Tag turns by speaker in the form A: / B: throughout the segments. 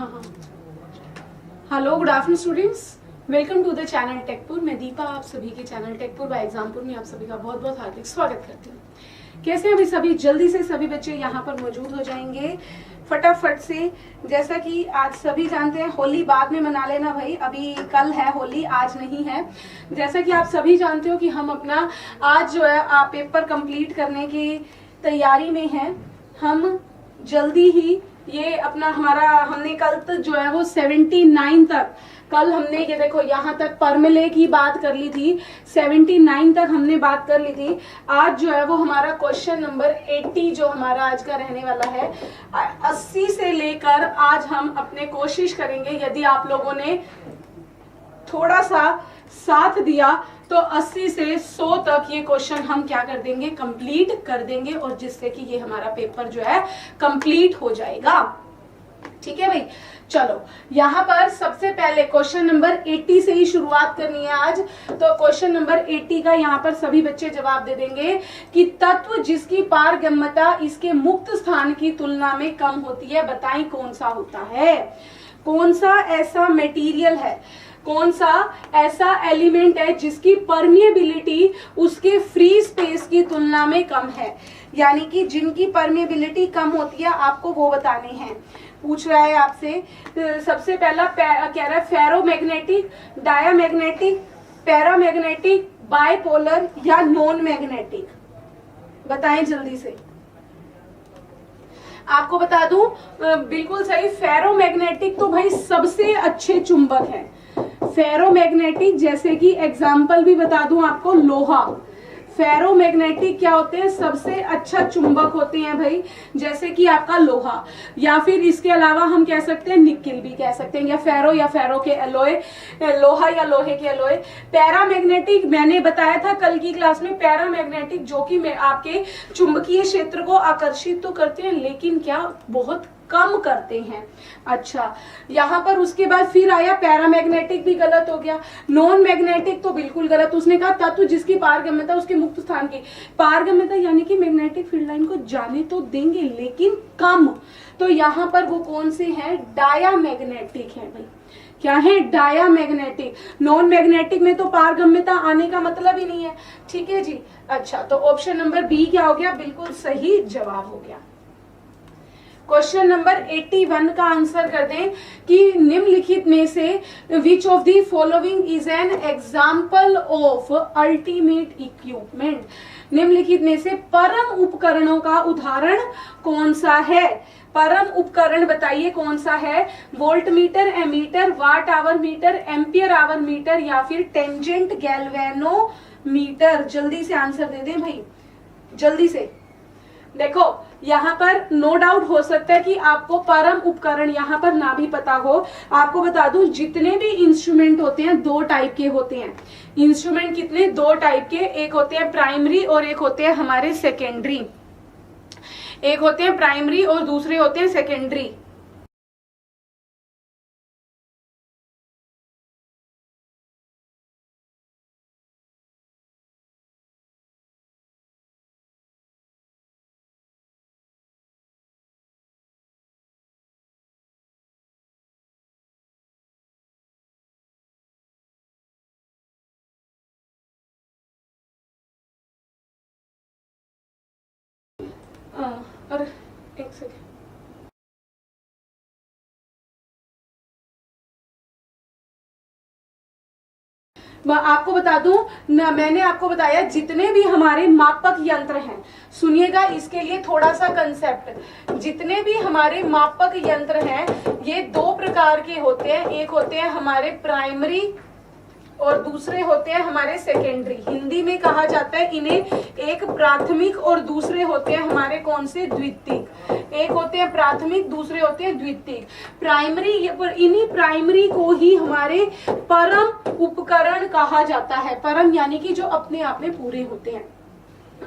A: Hello, good afternoon students, welcome to the channel Techpur. मैं दीपा आप सभी के चैनल टेकपुर बाय एग्जामपुर में आप सभी का बहुत बहुत हार्दिक स्वागत करती हूँ। कैसे हैं अभी सभी? जल्दी से सभी बच्चे यहाँ पर मौजूद हो जाएंगे फटाफट से। जैसा कि आज सभी जानते हैं, होली बाद में मना लेना भाई, अभी कल है होली, आज नहीं है। जैसा कि आप सभी जानते हो कि हम अपना आज जो है पेपर कंप्लीट करने की तैयारी में हैं। हम जल्दी ही ये अपना हमने कल तक जो है वो 79 तक, कल हमने ये देखो यहाँ तक परमिले की बात कर ली थी, 79 तक हमने बात कर ली थी। आज जो है वो हमारा क्वेश्चन नंबर 80 जो हमारा आज का रहने वाला है, 80 से लेकर आज हम अपने कोशिश करेंगे, यदि आप लोगों ने थोड़ा सा साथ दिया तो 80 से 100 तक ये क्वेश्चन हम क्या कर देंगे, कंप्लीट कर देंगे, और जिससे कि ये हमारा पेपर जो है कंप्लीट हो जाएगा। ठीक है भाई, चलो यहाँ पर सबसे पहले क्वेश्चन नंबर 80 से ही शुरुआत करनी है आज। तो क्वेश्चन नंबर 80 का यहाँ पर सभी बच्चे जवाब दे देंगे कि तत्व जिसकी पारगम्यता इसके मुक्त स्थान की तुलना में कम होती है, बताएं कौन सा होता है। कौन सा ऐसा मटेरियल है, कौन सा ऐसा एलिमेंट है जिसकी परमिएबिलिटी उसके फ्री स्पेस की तुलना में कम है, यानी कि जिनकी परमिएबिलिटी कम होती है, आपको वो बताने हैं। पूछ रहा है आपसे, सबसे पहला कह रहा है फेरोमैग्नेटिक, डायामैग्नेटिक, पैरामैग्नेटिक, बाइपोलर या नॉन मैग्नेटिक, बताएं जल्दी से। आपको बता दूं, बिल्कुल सही, फेरोमैग्नेटिक तो भाई सबसे अच्छे चुंबक हैं। फेरोमैग्नेटिक, जैसे कि एग्जाम्पल भी बता दूं आपको, लोहा। फेरोमैग्नेटिक क्या होते हैं, सबसे अच्छा चुंबक होते हैं भाई, जैसे कि आपका लोहा, या फिर इसके अलावा हम कह सकते हैं निकिल भी कह सकते हैं, या फेरो के एलोय, लोहा या लोहे के एलोय। पैरामैग्नेटिक मैंने बताया था कल की क्लास में, पैरामैग्नेटिक जो कि आपके चुंबकीय क्षेत्र को आकर्षित तो करते हैं, लेकिन क्या बहुत कम करते हैं। अच्छा, यहाँ पर उसके बाद फिर आया पैरामैग्नेटिक, भी गलत हो गया। नॉन मैग्नेटिक तो बिल्कुल गलत, उसने कहा तत्व जिसकी पारगम्यता उसके मुक्त स्थान की, पारगम्यता यानी कि मैग्नेटिक फील्ड लाइन को जाने तो देंगे लेकिन कम, तो यहाँ पर वो कौन से हैं, डायामैग्नेटिक है भाई। क्या है, डायामैग्नेटिक। नॉन मैग्नेटिक में तो पारगम्यता आने का मतलब ही नहीं है। ठीक है जी, अच्छा, तो ऑप्शन नंबर बी क्या हो गया, बिल्कुल सही जवाब हो गया। क्वेश्चन नंबर 81 का आंसर कर दें कि निम्नलिखित में से which of the following is an example of ultimate equipment. निम्नलिखित में से परम उपकरणों का उदाहरण कौन सा है। परम उपकरण बताइए कौन सा है। Volt meter, ammeter, watt hour meter, ampere hour meter या फिर टेंजेंट गैल्वेनोमीटर। जल्दी से आंसर दे दें भाई, जल्दी से। देखो यहाँ पर नो डाउट हो सकता है कि आपको परम उपकरण यहाँ पर ना भी पता हो। आपको बता दूं, जितने भी इंस्ट्रूमेंट होते हैं दो टाइप के होते हैं। इंस्ट्रूमेंट कितने, दो टाइप के, एक होते हैं प्राइमरी और एक होते हैं हमारे सेकेंडरी। एक होते हैं प्राइमरी और दूसरे होते हैं सेकेंडरी। और एक सेकेंड, आपको बता दूं ना, मैंने आपको बताया जितने भी हमारे मापक यंत्र हैं, सुनिएगा इसके लिए थोड़ा सा कंसेप्ट। जितने भी हमारे मापक यंत्र हैं ये दो प्रकार के होते हैं, एक होते हैं हमारे प्राइमरी और दूसरे होते हैं हमारे सेकेंडरी। हिंदी में कहा जाता है इन्हें, एक प्राथमिक और दूसरे होते हैं हमारे कौन से, द्वितीयक। एक होते हैं प्राथमिक, दूसरे होते हैं द्वितीयक। प्राइमरी, इन्हीं प्राइमरी को ही हमारे परम उपकरण कहा जाता है। परम यानी कि जो अपने आप में पूरे होते हैं।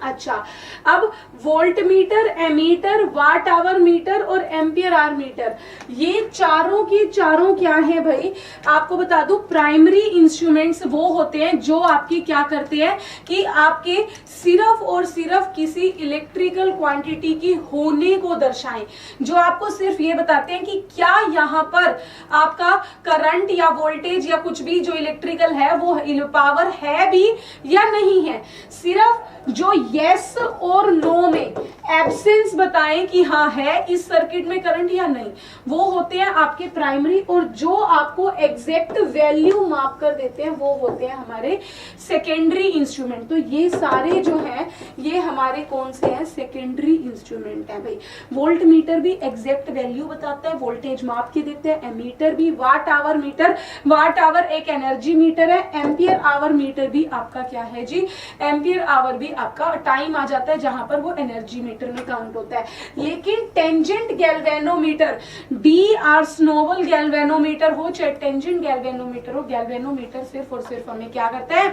A: अच्छा, अब volt meter, ammeter, watt hour meter और एम्पियर आवर मीटर, ये चारों की चारों क्या है भाई, आपको बता दूं प्राइमरी इंस्ट्रूमेंट्स वो होते हैं जो आपकी क्या करते हैं कि आपके सिर्फ और सिर्फ किसी इलेक्ट्रिकल क्वांटिटी की होने को दर्शाएं, जो आपको सिर्फ ये बताते हैं कि क्या यहाँ पर आपका करंट या वोल्टेज या कुछ भी जो इलेक्ट्रिकल है वो पावर है भी या नहीं है। सिर्फ जो यस और नो में एब्सेंस बताएं कि हाँ है इस सर्किट में करंट या नहीं, वो होते हैं आपके प्राइमरी, और जो आपको एग्जैक्ट वैल्यू माप कर देते हैं वो होते हैं हमारे सेकेंडरी इंस्ट्रूमेंट। तो ये सारे जो हैं ये हमारे कौन से हैं, सेकेंडरी इंस्ट्रूमेंट है भाई। वोल्ट मीटर भी एग्जैक्ट वैल्यू बताता है, वोल्टेज माप के देते हैं। एमीटर भी, watt hour meter, watt hour एक एनर्जी मीटर है। एम्पियर आवर मीटर भी आपका क्या है जी, एम्पियर आवर भी आपका टाइम आ जाता है जहां पर वो एनर्जी मीटर में काउंट होता है। लेकिन tangent galvanometer, D R snowball galvanometer हो चाहे टेंजेंट गैल्वेनोमीटर हो, गैल्वेनोमीटर सिर्फ और सिर्फ हमें क्या करता है,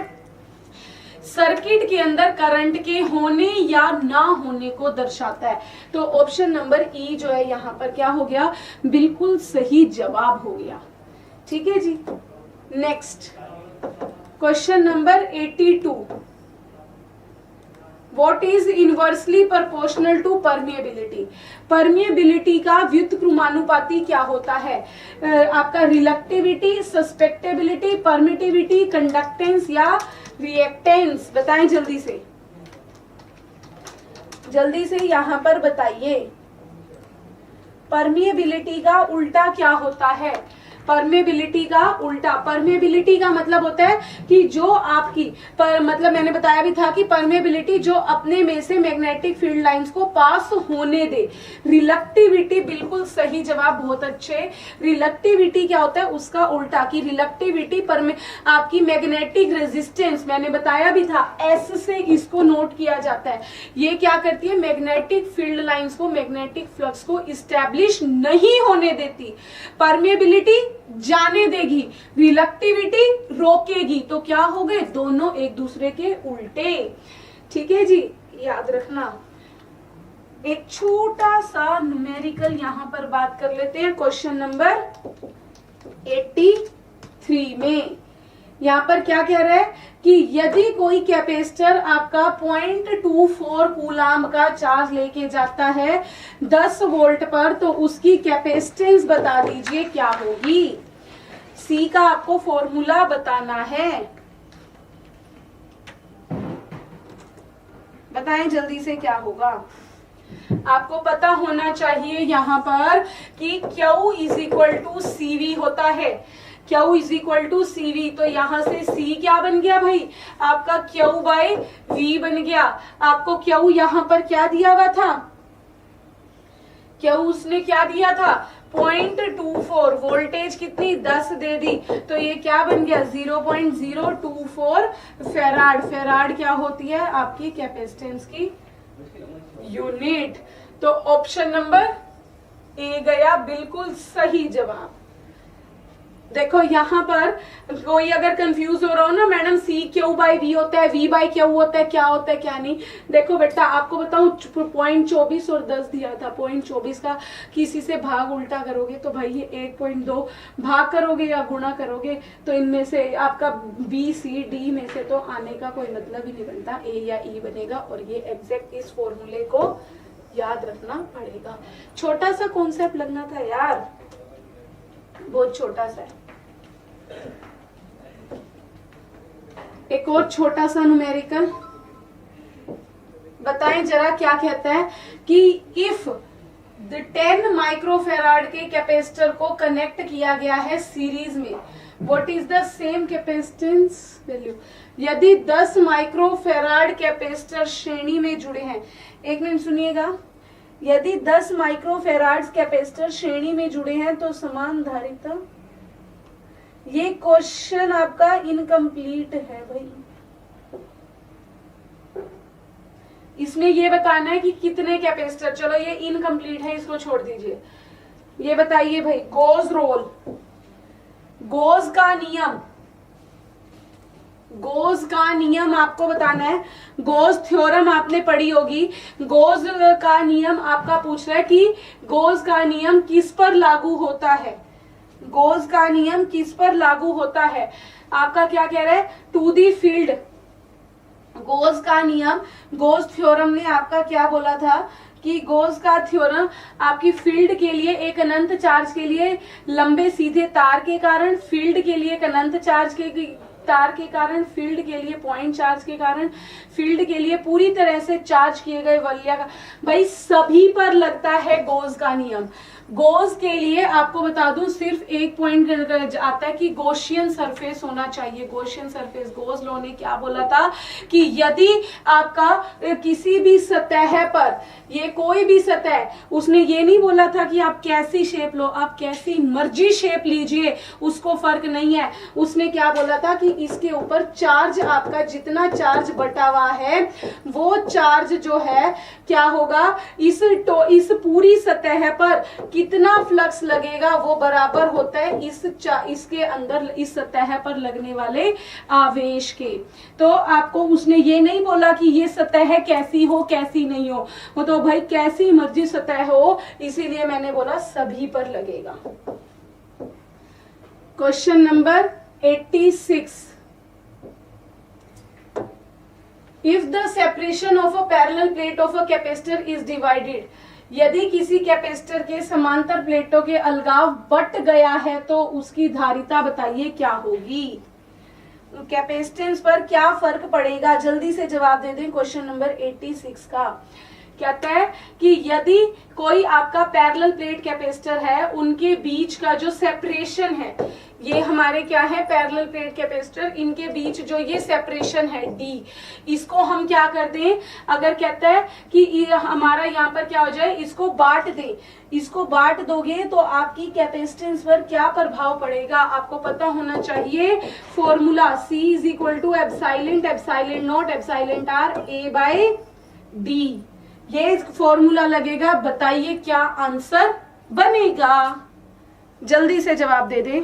A: सर्किट के अंदर करंट के होने या ना होने को दर्शाता है। तो ऑप्शन नंबर ई जो है यहाँ पर क्या हो गया, बिल्कुल सही जवाब हो गया। ठीक है जी, next question number 82, What is inversely proportional to permeability? Permeability का व्युत्क्रमानुपाती क्या होता है, आपका रिलक्टिविटी, सस्पेक्टेबिलिटी, परमिटिविटी, कंडक्टेंस या रिएक्टेंस, बताएं जल्दी से, जल्दी से यहां पर बताइए। परमिएबिलिटी का उल्टा क्या होता है, परमेबिलिटी का उल्टा, परमेबिलिटी का मतलब होता है कि जो आपकी मतलब मैंने बताया भी था कि परमेबिलिटी जो अपने में से मैग्नेटिक फील्ड लाइंस को पास होने दे। रिलक्टिविटी बिल्कुल सही जवाब, बहुत अच्छे। रिलक्टिविटी क्या होता है, उसका उल्टा, कि रिलक्टिविटी आपकी मैग्नेटिक रेजिस्टेंस, मैंने बताया भी था एस से इसको नोट किया जाता है। ये क्या करती है, मैग्नेटिक फील्ड लाइंस को, मैग्नेटिक फ्लक्स को इस्टेब्लिश नहीं होने देती। परमेबिलिटी जाने देगी, रिलक्टिविटी रोकेगी। तो क्या हो गए, दोनों एक दूसरे के उल्टे। ठीक है जी, याद रखना। एक छोटा सा न्यूमेरिकल यहां पर बात कर लेते हैं क्वेश्चन नंबर 83 में। यहां पर क्या कह रहा है कि यदि कोई कैपेसिटर आपका 0.24 कूलाम का चार्ज लेके जाता है 10 वोल्ट पर, तो उसकी कैपेसिटेंस बता दीजिए क्या होगी। सी का आपको फॉर्मूला बताना है, बताएं जल्दी से क्या होगा। आपको पता होना चाहिए यहाँ पर कि Q is equal to CV होता है। Q is equal to CV, तो यहां से C क्या बन गया भाई, आपका Q बाय V बन गया। आपको Q यहां पर क्या दिया हुआ था, Q उसने क्या दिया था 0.24, वोल्टेज कितनी 10 दे दी, तो ये क्या बन गया 0.024 फेराड। फेराड क्या होती है, आपकी कैपेसिटेंस की यूनिट। तो ऑप्शन नंबर ए गया बिल्कुल सही जवाब। देखो यहाँ पर कोई अगर कंफ्यूज हो रहा हो ना, मैडम CQ बाई V होता है, V बाई Q होता है, क्या होता है क्या नहीं। देखो बेटा आपको बताऊं 0.24 और 10 दिया था, 0.24 का किसी से भाग उल्टा करोगे तो भाई ये 1.2 भाग करोगे या गुणा करोगे तो इनमें से आपका B C D में से तो आने का कोई मतलब ही नहीं बनता, A या E बनेगा। और ये एग्जैक्ट इस फॉर्मूले को याद रखना पड़ेगा। छोटा सा कॉन्सेप्ट लगना था यार, बहुत छोटा सा है। एक और छोटा सा न्यूमेरिकल बताएं जरा, क्या कहता है कि इफ द 10 माइक्रोफेराड के कैपेसिटर को कनेक्ट किया गया है सीरीज में, what is the same capacitance value. यदि 10 माइक्रोफेराड कैपेसिटर श्रेणी में जुड़े हैं, एक मिनट सुनिएगा, यदि 10 माइक्रोफेराड कैपेसिटर श्रेणी में जुड़े हैं तो समान धारिता, ये क्वेश्चन आपका इनकम्प्लीट है भाई। इसमें ये बताना है कि कितने कैपेसिटर, चलो ये इनकम्प्लीट है, इसको छोड़ दीजिए। ये बताइए भाई, गोज रोल, गोज का नियम, गोज का नियम आपको बताना है। गोज थ्योरम आपने पढ़ी होगी। गोज का नियम आपका पूछ रहा है कि गोज का नियम किस पर लागू होता है, गोज का नियम किस पर लागू होता है। आपका क्या कह रहा है, टू दी फील्ड। गोज का नियम, गोज थ्योरम ने आपका क्या बोला था कि गोज का थ्योरम आपकी फील्ड के लिए एक अनंत चार्ज के लिए लंबे सीधे तार के कारण, फील्ड के लिए एक अनंत चार्ज के तार के कारण, फील्ड के लिए पॉइंट चार्ज के कारण, फील्ड के लिए पूरी तरह से चार्ज किए गए वलय का, भाई सभी पर लगता है गोज का नियम। गोज के लिए आपको बता दूं सिर्फ एक पॉइंट आता है कि गॉसियन सरफेस होना चाहिए, गॉसियन सरफेस। गोज लॉ ने क्या बोला था कि यदि आपका किसी भी सतह पर, ये कोई भी सतह, उसने ये नहीं बोला था कि आप कैसी शेप लो, आप कैसी मर्जी शेप लीजिए, उसको फर्क नहीं है। उसने क्या बोला था कि इसके ऊपर चार्ज, आपका जितना चार्ज बटा हुआ है वो चार्ज जो है क्या होगा, इस पूरी सतह पर कितना फ्लक्स लगेगा वो बराबर होता है इसके अंदर, इस सतह पर लगने वाले आवेश के। तो आपको उसने ये नहीं बोला कि ये सतह कैसी हो कैसी नहीं हो, वो तो भाई कैसी मर्जी सतह हो, इसीलिए मैंने बोला सभी पर लगेगा। Question number 86। If the separation of a parallel plate of a capacitor is divided, यदि किसी कैपेसिटर के समांतर प्लेटों के अलगाव बट गया है तो उसकी धारिता बताइए क्या होगी। कैपेसिटेंस पर क्या फर्क पड़ेगा, जल्दी से जवाब दे दें क्वेश्चन नंबर 86 का। कहता है कि यदि कोई आपका पैरेलल प्लेट कैपेसिटर है, उनके बीच का जो सेपरेशन है, ये हमारे क्या है पैरेलल प्लेट कैपेसिटर, इनके बीच जो ये सेपरेशन है डी, इसको हम क्या कर दें, अगर कहता है कि हमारा यहाँ पर क्या हो जाए, इसको बांट दें, इसको बांट दोगे तो आपकी कैपेसिटेंस पर क्या प्रभाव पड़ेगा, आपको पता होना चाहिए formula. C is equal to epsilon epsilon naught epsilon r A by d, ये फॉर्मूला लगेगा। बताइए क्या आंसर बनेगा, जल्दी से जवाब दे दें।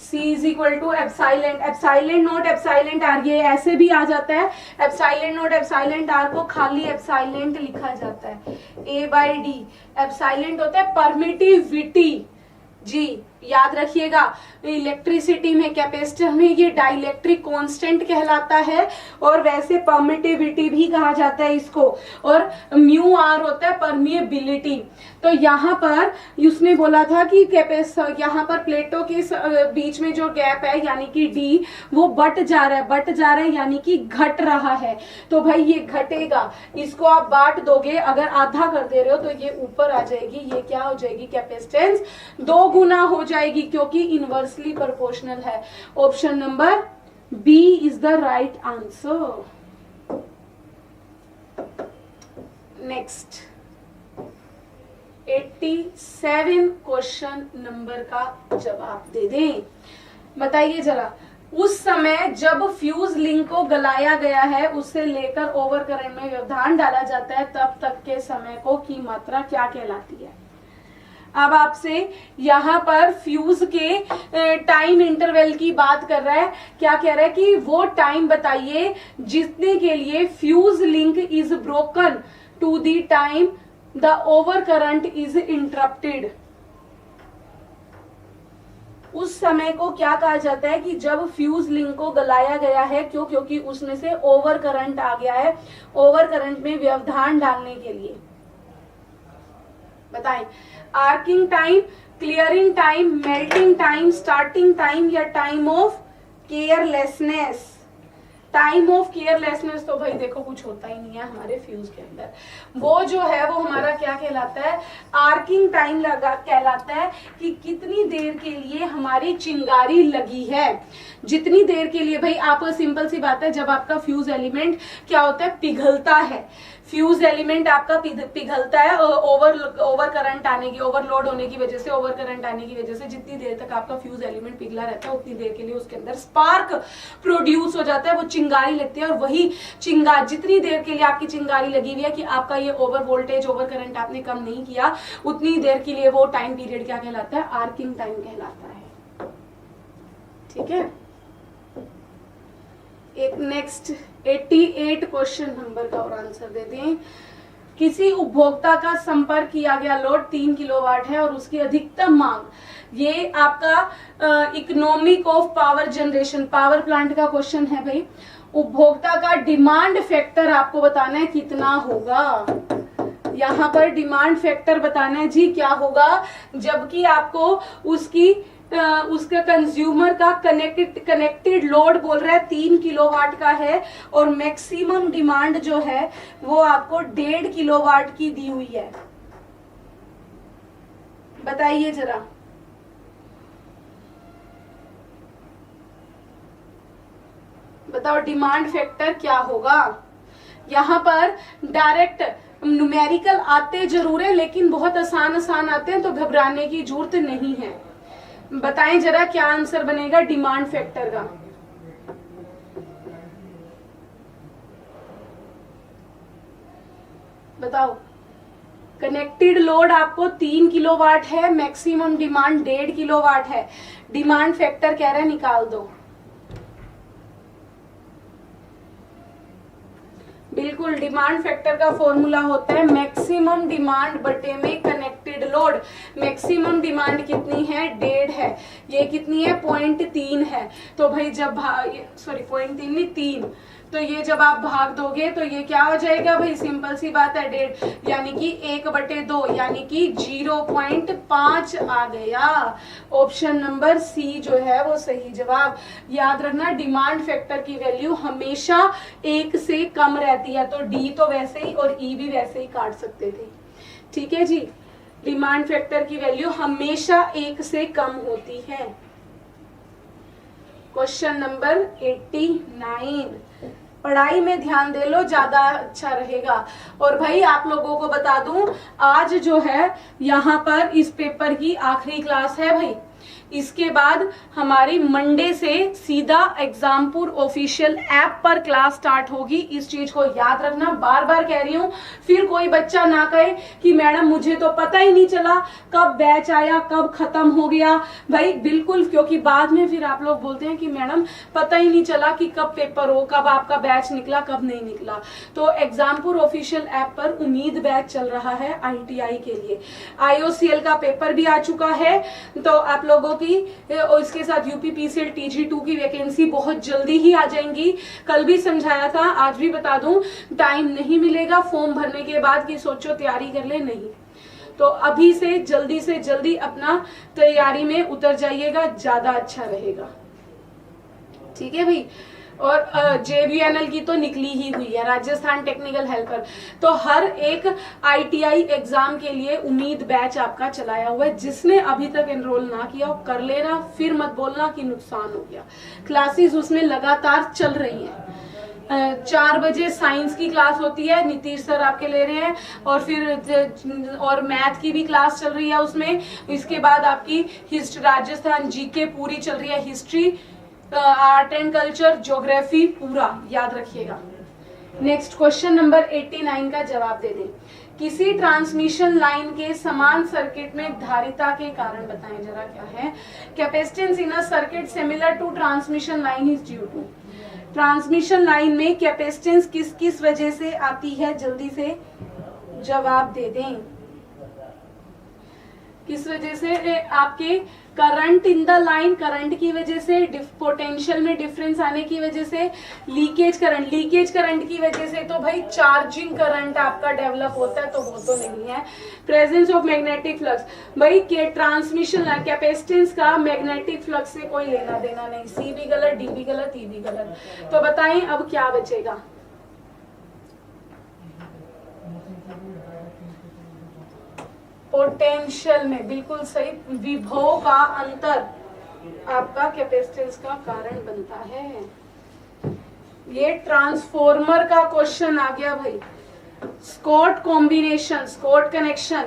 A: C is equal to epsilon epsilon naught epsilon r, ये ऐसे भी आ जाता है, एप्साइलेंट नॉट एप्साइलेंट आर को खाली एप्साइलेंट लिखा जाता है। A बाई डी, एप्साइलेंट होता है परमिटिविटी जी, याद रखिएगा। इलेक्ट्रिसिटी में, कैपेसिटर में ये डाइलेक्ट्रिक कांस्टेंट कहलाता है, और वैसे परमिटिविटी भी कहा जाता है इसको, और म्यू आर होता है परमिएबिलिटी। तो यहाँ पर उसने बोला था कि कैपेसिटर, यहाँ पर प्लेटों के बीच में जो गैप है यानी कि डी, वो बट जा रहा है यानी कि घट रहा है। तो भाई ये घटेगा, इसको आप बांट दोगे, अगर आधा कर दे रहे हो तो ये ऊपर आ जाएगी, ये क्या हो जाएगी, कैपेसिटेंस 2 गुना हो जाएगी, क्योंकि इनवर्सली प्रोपोर्शनल है। Option number B is the right answer. Next 87 question number का जवाब दे दें। बताइए जरा, उस समय जब फ्यूज लिंक को गलाया गया है, उससे लेकर ओवर करंट में व्यवधान डाला जाता है, तब तक के समय को की मात्रा क्या कहलाती है। अब आपसे यहाँ पर फ्यूज के टाइम इंटरवल की बात कर रहा है, क्या कह रहा है कि वो टाइम बताइए जितने के लिए fuse link is broken to the time the over current is interrupted. उस समय को क्या कहा जाता है कि जब फ्यूज लिंक को गलाया गया है, क्यों, क्योंकि उसमें से ओवर करंट आ गया है, ओवर करंट में व्यवधान डालने के लिए। बताएं, arcing time, clearing time, melting time, starting time या time of carelessness. Time of carelessness तो भाई देखो कुछ होता ही नहीं है हमारे फ्यूज के अंदर, वो जो है वो हमारा क्या कहलाता है, आर्किंग टाइम लगा कहलाता है कि कितनी देर के लिए हमारी चिंगारी लगी है। जितनी देर के लिए, भाई आपको सिंपल सी बात है, जब आपका फ्यूज एलिमेंट क्या होता है, पिघलता है, फ्यूज एलिमेंट आपका पिघलता है ओवर करंट आने की, ओवरलोड होने की वजह से, ओवर करंट आने की वजह से जितनी देर तक आपका फ्यूज एलिमेंट पिघला रहता है उतनी देर के लिए उसके अंदर स्पार्क प्रोड्यूस हो जाता है, वो चिंगारी लगती है, और वही जितनी देर के लिए आपकी चिंगारी लगी हुई है कि आपका ये ओवर वोल्टेज ओवर करंट आपने कम नहीं किया, उतनी देर के लिए वो टाइम पीरियड क्या कहलाता है, आर्किंग टाइम कहलाता है। ठीक है, एक नेक्स्ट 88 क्वेश्चन नंबर का और आंसर दे दें। किसी उपभोक्ता का संपर्क किया गया लोड 3 किलोवाट है और उसकी अधिकतम मांग, ये आपका economic of power generation power plant का क्वेश्चन है भाई। उपभोक्ता का डिमांड फैक्टर आपको बताना है कितना होगा, यहाँ पर डिमांड फैक्टर बताना है जी क्या होगा, जबकि आपको उसका कंज्यूमर का कनेक्टेड लोड बोल रहा है 3 किलोवाट का है, और मैक्सिमम डिमांड जो है वो आपको 1.5 किलोवाट की दी हुई है। बताइए जरा, बताओ डिमांड फैक्टर क्या होगा। यहाँ पर डायरेक्ट न्यूमेरिकल आते जरूर है, लेकिन बहुत आसान आते हैं, तो घबराने की जरूरत नहीं है। बताएं जरा क्या आंसर बनेगा डिमांड फैक्टर का। बताओ, कनेक्टेड लोड आपको 3 किलोवाट है, मैक्सिमम डिमांड 1.5 किलोवाट है, डिमांड फैक्टर कह रहे हैं निकाल दो। बिल्कुल, डिमांड फैक्टर का फॉर्मूला होता है मैक्सिमम डिमांड बटे में कनेक्टेड लोड। मैक्सिमम डिमांड कितनी है, 1.5 है, ये कितनी है 0.3 है, तो भाई जब 0.3 नहीं 3, तो ये जब आप भाग दोगे तो ये क्या हो जाएगा भाई, सिंपल सी बात है 1.5, यानी कि 1/2, यानी कि 0.5 आ गया। ऑप्शन नंबर सी जो है वो सही जवाब। याद रखना डिमांड फैक्टर की वैल्यू हमेशा 1 से कम रहती है, तो डी तो वैसे ही और ई भी वैसे ही काट सकते थे। ठीक है जी, डिमांड फैक्टर की वैल्यू हमेशा 1 से कम होती है। क्वेश्चन नंबर 89, पढ़ाई में ध्यान दे लो, ज्यादा अच्छा रहेगा। और भाई आप लोगों को बता दूं, आज जो है यहाँ पर इस पेपर की आखिरी क्लास है भाई। इसके बाद हमारी मंडे से सीधा एग्जामपुर ऑफिशियल ऐप पर क्लास स्टार्ट होगी। इस चीज को याद रखना, बार बार कह रही हूँ, फिर कोई बच्चा ना कहे कि मैडम मुझे तो पता ही नहीं चला कब बैच आया कब खत्म हो गया। भाई बिल्कुल, क्योंकि बाद में फिर आप लोग बोलते हैं कि मैडम पता ही नहीं चला कि कब पेपर हो, कब आपका बैच निकला कब नहीं निकला। तो एग्जामपुर ऑफिशियल ऐप पर उम्मीद बैच चल रहा है ITI के लिए। IOCL का पेपर भी आ चुका है, तो आप लोगों की और इसके साथ UPPCL TG2 की वैकेंसी बहुत जल्दी ही आ जाएंगी। कल भी समझाया था, आज भी बता दूं, टाइम नहीं मिलेगा फॉर्म भरने के बाद कि सोचो तैयारी कर ले, नहीं। तो अभी से जल्दी अपना तैयारी में उतर जाइएगा, ज्यादा अच्छा रहेगा। ठीक है भाई। और JVNL की तो निकली ही हुई है, राजस्थान टेक्निकल हेल्पर। तो हर एक ITI एग्जाम के लिए उम्मीद बैच आपका चलाया हुआ है। जिसने अभी तक एनरोल ना किया हो कर लेना, फिर मत बोलना कि नुकसान हो गया। क्लासेस उसमें लगातार चल रही हैं। 4 बजे साइंस की क्लास होती है, नीतीश सर आपके ले रहे हैं, और फिर और मैथ की भी क्लास चल रही है उसमें। इसके बाद आपकी हिस्ट्री, राजस्थान GK पूरी चल रही है, history, art and culture, geography पूरा याद रखिएगा। नेक्स्ट क्वेश्चन नंबर 89 का जवाब दे दें। किसी ट्रांसमिशन लाइन के समान सर्किट में धारिता के कारण बताएं जरा क्या है। Capacitance in a circuit similar to transmission line is due to. Transmission line में कैपेसिटेंस किस किस वजह से आती है, जल्दी से जवाब दे दें। किस वजह से? आपके current in the line, current की वजह से, पोटेंशियल में डिफरेंस आने की वजह से, लीकेज करंट की वजह से, तो भाई चार्जिंग करंट आपका डेवलप होता है, तो वो तो नहीं है। प्रेजेंस ऑफ मैग्नेटिक फ्लक्स, भाई के ट्रांसमिशन कैपेसिटेंस का मैग्नेटिक फ्लक्स से कोई लेना देना नहीं। सी भी गलत, डी भी गलत, ई भी गलत। तो बताएं अब क्या बचेगा। पोटेंशियल में, बिल्कुल सही। विभव का अंतर आपका कैपेसिटेंस का कारण बनता है। ये ट्रांसफॉर्मर का क्वेश्चन आ गया भाई। Scott combination, Scott connection,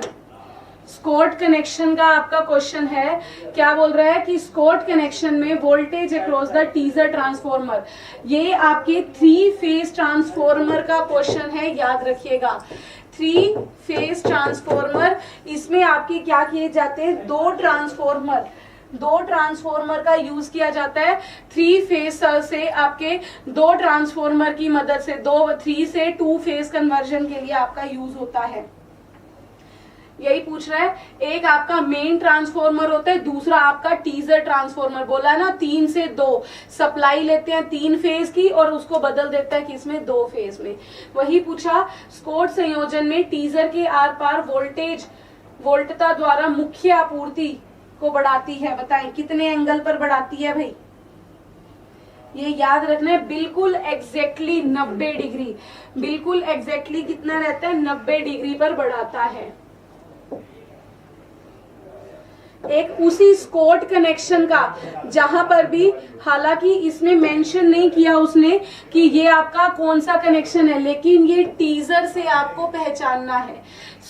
A: Scott connection का आपका क्वेश्चन है, क्या बोल रहा है कि स्कॉट कनेक्शन में voltage across the teaser transformer, ये आपके 3 फेज ट्रांसफॉर्मर का क्वेश्चन है, याद रखिएगा। 3 फेज ट्रांसफॉर्मर, इसमें आपके क्या किए जाते हैं, दो ट्रांसफॉर्मर का यूज किया जाता है। 3 फेज से आपके 2 ट्रांसफॉर्मर की मदद से 3 से 2 फेज कन्वर्जन के लिए आपका यूज होता है। यही पूछ रहा है, एक आपका मेन ट्रांसफॉर्मर होता है, दूसरा आपका टीजर ट्रांसफॉर्मर। बोला ना 3 से 2 सप्लाई लेते हैं 3 फेज की और उसको बदल देता है किसमें, 2 फेज में। वही पूछा, स्कॉट संयोजन में टीजर के आर पार वोल्टता द्वारा मुख्य आपूर्ति को बढ़ाती है, बताएं कितने एंगल पर बढ़ाती है भाई, ये याद रखना है। बिल्कुल एग्जैक्टली 90 डिग्री, बिल्कुल एग्जैक्टली कितना रहता है, 90 डिग्री पर बढ़ाता है। एक उसी स्कॉट कनेक्शन का, जहां पर भी हालांकि इसमें मेंशन नहीं किया उसने कि ये आपका कौन सा कनेक्शन है, लेकिन ये टीजर से आपको पहचानना है।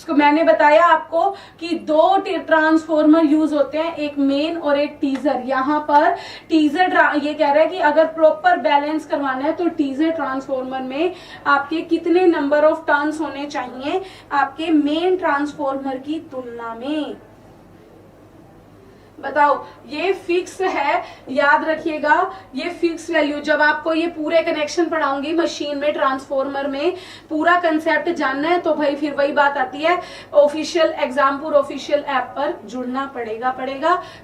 A: मैंने बताया आपको कि 2 ट्रांसफॉर्मर यूज होते हैं, एक मेन और एक टीजर। यहाँ पर टीजर ये कह रहा है कि अगर प्रॉपर बैलेंस करवाना है तो टीजर ट्रांसफॉर्मर में आपके कितने नंबर ऑफ टर्न्स होने चाहिए आपके मेन ट्रांसफॉर्मर की तुलना में, बताओ। ये फिक्स है, याद रखिएगा, ये फिक्स वैल्यू। जब आपको ये पूरे कनेक्शन पढ़ाऊंगी मशीन में, ट्रांसफॉर्मर में पूरा कंसेप्ट जानना है तो भाई फिर वही बात आती है, ऑफिशियल एग्जामपुर ऑफिशियल ऐप पर जुड़ना पड़ेगा,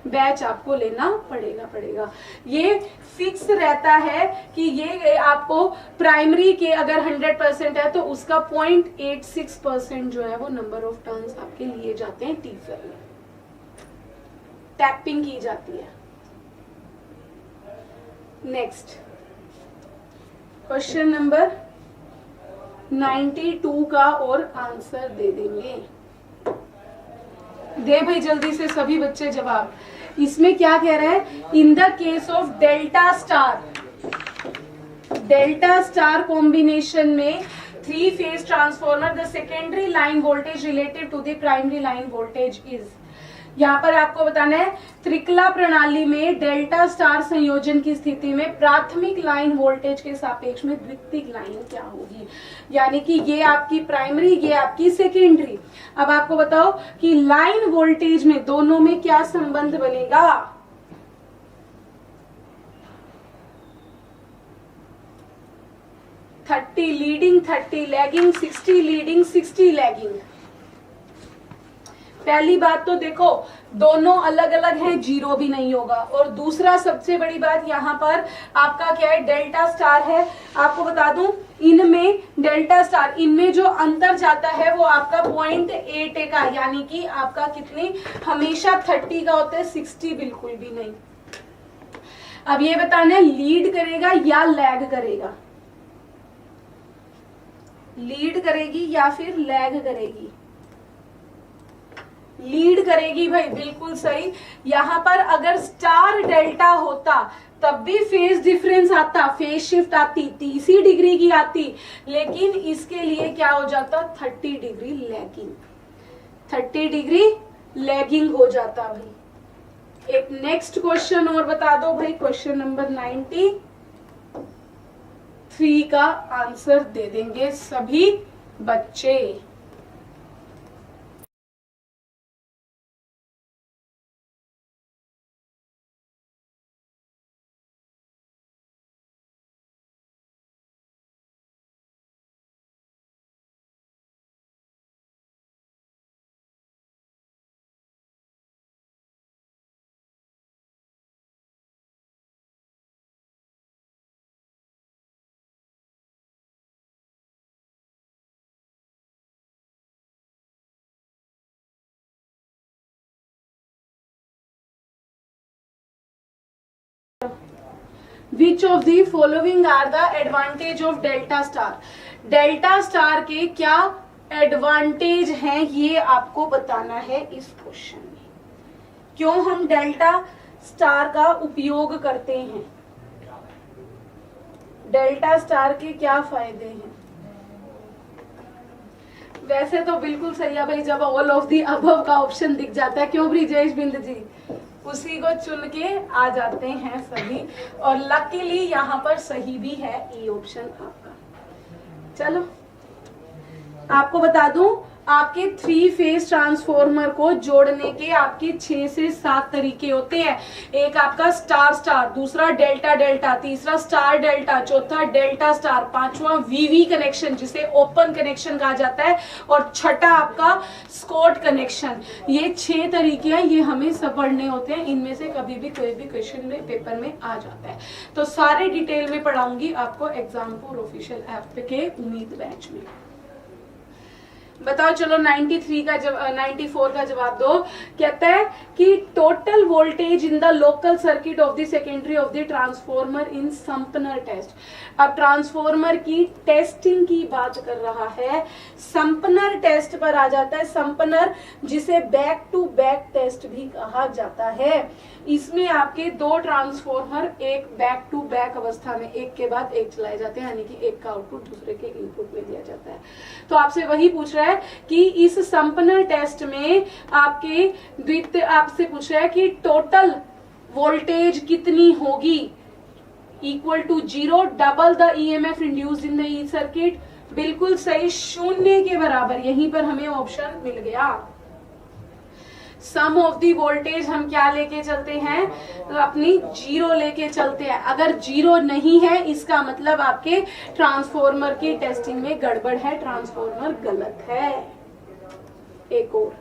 A: बैच आपको लेना पड़ेगा। ये फिक्स रहता है कि ये आपको प्राइमरी के अगर 100% है तो उसका 0.86% जो है वो नंबर ऑफ टर्न्स आपके लिए जाते हैं टीजर में, टैपिंग की जाती है। नेक्स्ट क्वेश्चन नंबर 92 का और आंसर दे देंगे, दे भाई जल्दी से सभी बच्चे जवाब। इसमें क्या कह रहा है, in the case of delta star combination में 3 phase transformer, the secondary line voltage relative to the primary line voltage is. यहाँ पर आपको बताना है, त्रिकला प्रणाली में डेल्टा स्टार संयोजन की स्थिति में प्राथमिक लाइन वोल्टेज के सापेक्ष में द्वितीयक लाइन क्या होगी, यानी कि ये आपकी प्राइमरी, ये आपकी सेकेंडरी। अब आपको बताओ कि लाइन वोल्टेज में दोनों में क्या संबंध बनेगा, लीडिंग 30 लैगिंग, 60 लीडिंग 60 लैगिंग। पहली बात तो देखो दोनों अलग अलग हैं, जीरो भी नहीं होगा। और दूसरा सबसे बड़ी बात यहाँ पर आपका क्या है, डेल्टा स्टार है। आपको बता दूं इनमें डेल्टा स्टार, इनमें जो अंतर जाता है वो आपका 0.8 का, यानी कि आपका कितने, हमेशा 30 का होता है, 60 बिल्कुल भी नहीं। अब ये बताना है लीड करेगा या लैग करेगा, लीड करेगी या फिर लैग करेगी, लीड करेगी भाई, बिल्कुल सही। यहाँ पर अगर स्टार डेल्टा होता तब भी फेज डिफरेंस आता, फेज शिफ्ट आती, 30 डिग्री की आती, लेकिन इसके लिए क्या हो जाता, 30 डिग्री लैगिंग, 30 डिग्री लैगिंग हो जाता भाई। एक नेक्स्ट क्वेश्चन और बता दो भाई, क्वेश्चन नंबर 93 का आंसर दे देंगे सभी बच्चे। Which of the following are the advantage of delta star? Delta star के क्या एडवांटेज हैं ये आपको बताना है इस क्वेश्चन में। क्यों हम डेल्टा स्टार का उपयोग करते हैं, डेल्टा स्टार के क्या फायदे हैं। वैसे तो बिल्कुल सही है भाई, जब ऑल ऑफ दी अबव का ऑप्शन दिख जाता है, क्यों ब्रिजेश बिंद जी, उसी को चुन के आ जाते हैं सभी। और लकीली यहाँ पर सही भी है ई ऑप्शन आपका। चलो आपको बता दूं, आपके 3 फेज ट्रांसफॉर्मर को जोड़ने के आपके 6 से 7 तरीके होते हैं। एक आपका स्टार स्टार, दूसरा डेल्टा डेल्टा, तीसरा स्टार डेल्टा, चौथा डेल्टा स्टार, पांचवा वीवी कनेक्शन जिसे ओपन कनेक्शन कहा जाता है, और छठा आपका स्कॉट कनेक्शन। ये 6 तरीके हैं, ये हमें सब पढ़ने होते हैं। इनमें से कभी भी कोई भी क्वेश्चन में पेपर में आ जाता है, तो सारे डिटेल में पढ़ाऊंगी आपको एग्जामपुर ऑफिशियल ऐप के उम्मीद बैच में। बताओ चलो 93 का 94 का जवाब दो। कहता है कि total voltage in the local circuit of the secondary of the transformer in Sumpner test. अब ट्रांसफॉर्मर की टेस्टिंग की बात कर रहा है, संपनर टेस्ट पर आ जाता है। संपनर जिसे बैक टू बैक टेस्ट भी कहा जाता है। इसमें आपके 2 ट्रांसफॉर्मर एक बैक टू बैक अवस्था में एक के बाद एक चलाए जाते हैं, यानी कि एक का आउटपुट दूसरे के इनपुट में दिया जाता है। तो आपसे वही पूछ रहा है कि इस संपनर टेस्ट में आपके द्वितीय आपसे पूछ रहा है कि टोटल वोल्टेज कितनी होगी, equal to 0, double the EMF induced in the E circuit. बिल्कुल सही, 0 के बराबर। यहीं पर हमें ऑप्शन मिल गया। सम ऑफ दी वोल्टेज हम क्या लेके चलते हैं, तो अपनी 0 लेके चलते हैं। अगर 0 नहीं है इसका मतलब आपके ट्रांसफॉर्मर की टेस्टिंग में गड़बड़ है, ट्रांसफॉर्मर गलत है। एक और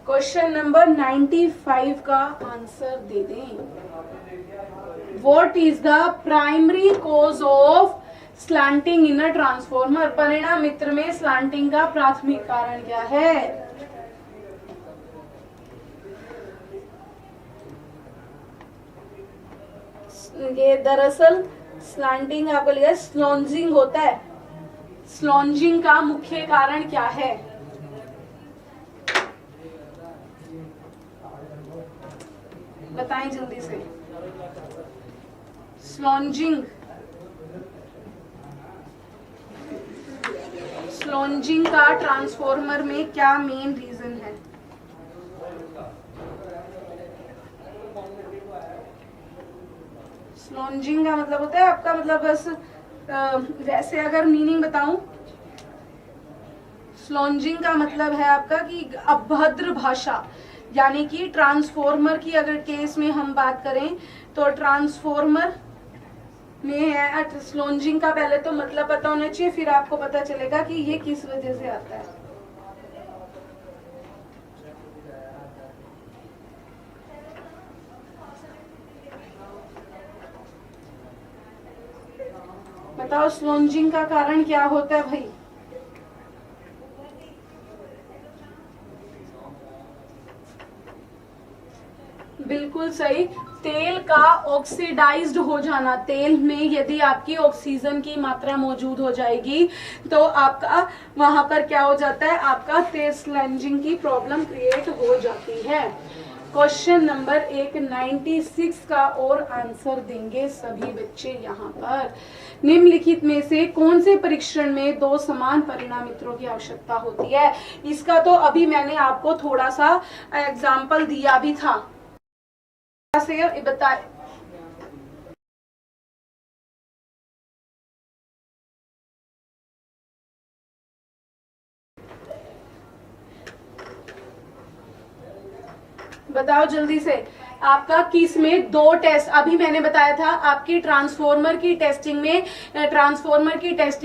A: क्वेश्चन नंबर 95 का आंसर दे दें। What is the primary cause of slanting in a transformer. परिणाम मित्र में स्लैंटिंग का प्राथमिक कारण क्या है। ये दरअसल स्लैंटिंग आपको लिखा है स्लॉन्जिंग होता है। स्लॉन्जिंग का मुख्य कारण क्या है। बताएं जल्दी से। स्लॉन्जिंग, स्लॉन्जिंग का ट्रांसफॉर्मर में क्या मेन रीजन है। स्लॉन्जिंग का मतलब होता है आपका मतलब बस वैसे अगर मीनिंग बताऊं, स्लॉन्जिंग का मतलब है आपका कि अभद्र भाषा, यानी कि ट्रांसफॉर्मर की अगर केस में हम बात करें तो ट्रांसफॉर्मर में है स्लॉन्जिंग का पहले तो मतलब पता होना चाहिए, फिर आपको पता चलेगा कि ये किस वजह से आता है। बताओ स्लॉन्जिंग का कारण क्या होता है भाई। बिल्कुल सही, तेल का ऑक्सीडाइज्ड हो जाना। तेल में यदि आपकी ऑक्सीजन की मात्रा मौजूद हो जाएगी तो आपका वहां पर क्या हो जाता है, आपका तेल स्लॉन्जिंग की प्रॉब्लम क्रिएट हो जाती है। क्वेश्चन नंबर 96 का और आंसर देंगे सभी बच्चे यहाँ पर। निम्नलिखित में से कौन से परीक्षण में 2 समान परिणाम मित्रों की आवश्यकता होती है। इसका तो अभी मैंने आपको थोड़ा सा एग्जाम्पल दिया भी था। बताए बताओ जल्दी से, आपका किस में 2 टेस्ट अभी मैंने बताया था। आपकी ट्रांसफॉर्मर की टेस्टिंग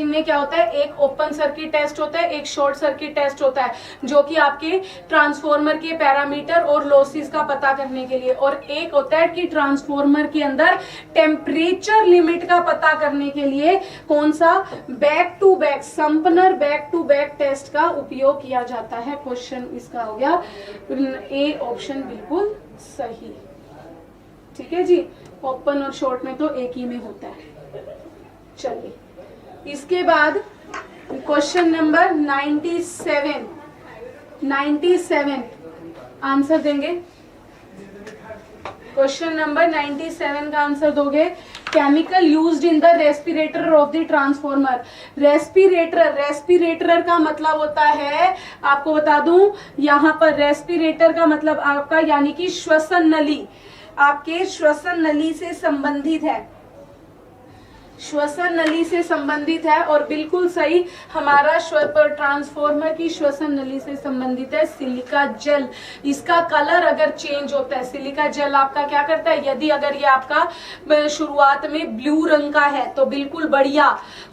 A: में क्या होता है, एक ओपन सर्किट टेस्ट होता है, एक शॉर्ट सर्किट टेस्ट होता है, जो कि आपके ट्रांसफॉर्मर के पैरामीटर और लॉसेस का पता करने के लिए, और एक होता है कि ट्रांसफॉर्मर के अंदर टेम्परेचर लिमिट का पता करने के लिए कौन सा back to back Sumpner back to back test का उपयोग किया जाता है। क्वेश्चन इसका हो गया ए ऑप्शन बिल्कुल सही। ठीक है जी, ओपन और शॉर्ट में तो एक ही में होता है। चलिए इसके बाद क्वेश्चन नंबर 97 आंसर देंगे। क्वेश्चन नंबर 97 का आंसर दोगे। Chemical used in the respirator of the transformer. Respirator का मतलब होता है, आपको बता दूं यहाँ पर रेस्पिरेटर का मतलब आपका यानी कि श्वसन नली, आपके श्वसन नली से संबंधित है, श्वसन नली से संबंधित है। और बिल्कुल सही, हमारा ट्रांसफॉर्मर की श्वसन नली से संबंधित है सिलिका जेल। इसका कलर अगर चेंज होता है, सिलिका जेल आपका क्या करता है, यदि अगर ये आपका शुरुआत में ब्लू रंग का है तो बिल्कुल बढ़िया,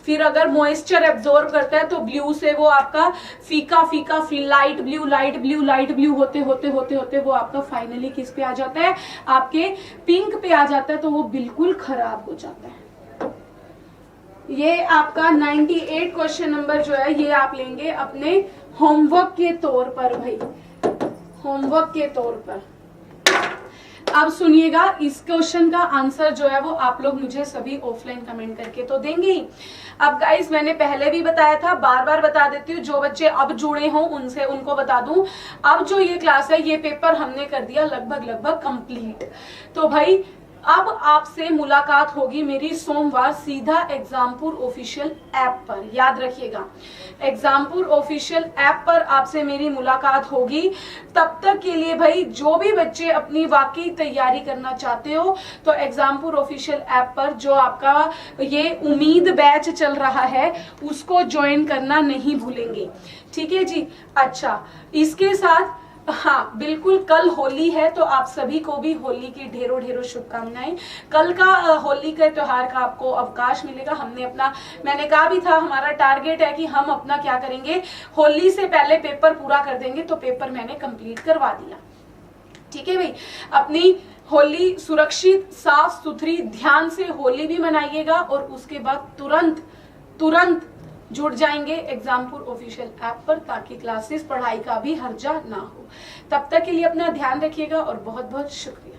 A: फिर अगर मॉइस्चर एब्जॉर्ब करता है तो ब्लू से वो आपका फीका फीका लाइट ब्लू होते होते वो आपका फाइनली किस पे आ जाता है, आपके पिंक पे आ जाता है, तो वो बिल्कुल खराब हो जाता है। ये आपका 98 क्वेश्चन नंबर जो है ये आप लेंगे अपने होमवर्क के तौर पर भाई, होमवर्क के तौर पर। अब सुनिएगा, इस क्वेश्चन का आंसर जो है वो आप लोग मुझे सभी ऑफलाइन कमेंट करके तो देंगे ही। अब गाइस मैंने पहले भी बताया था, बार बार बता देती हूँ, जो बच्चे अब जुड़े हों उनसे उनको बता दूं, अब जो ये क्लास है ये पेपर हमने कर दिया लगभग कंप्लीट। तो भाई अब आपसे मुलाकात होगी मेरी सोमवार सीधा एग्जामपुर ऑफिशियल ऐप पर, याद रखिएगा एग्जामपुर ऑफिशियल ऐप पर आपसे मेरी मुलाकात होगी। तब तक के लिए भाई जो भी बच्चे अपनी वाकई तैयारी करना चाहते हो तो एग्जामपुर ऑफिशियल ऐप पर जो आपका ये उम्मीद बैच चल रहा है उसको ज्वाइन करना नहीं भूलेंगे, ठीक है जी। अच्छा, इसके साथ हाँ बिल्कुल, कल होली है तो आप सभी को भी होली की ढेरों ढेरों शुभकामनाएं। कल का होली के त्योहार का आपको अवकाश मिलेगा। हमने अपना, मैंने कहा भी था हमारा टारगेट है कि हम अपना क्या करेंगे, होली से पहले पेपर पूरा कर देंगे, तो पेपर मैंने कंप्लीट करवा दिया, ठीक है भाई। अपनी होली सुरक्षित साफ सुथरी ध्यान से होली भी मनाइएगा और उसके बाद तुरंत जुड़ जाएंगे एग्जामपुर ऑफिशियल ऐप पर, ताकि क्लासेस पढ़ाई का भी हर्जा ना हो। तब तक के लिए अपना ध्यान रखिएगा और बहुत बहुत शुक्रिया।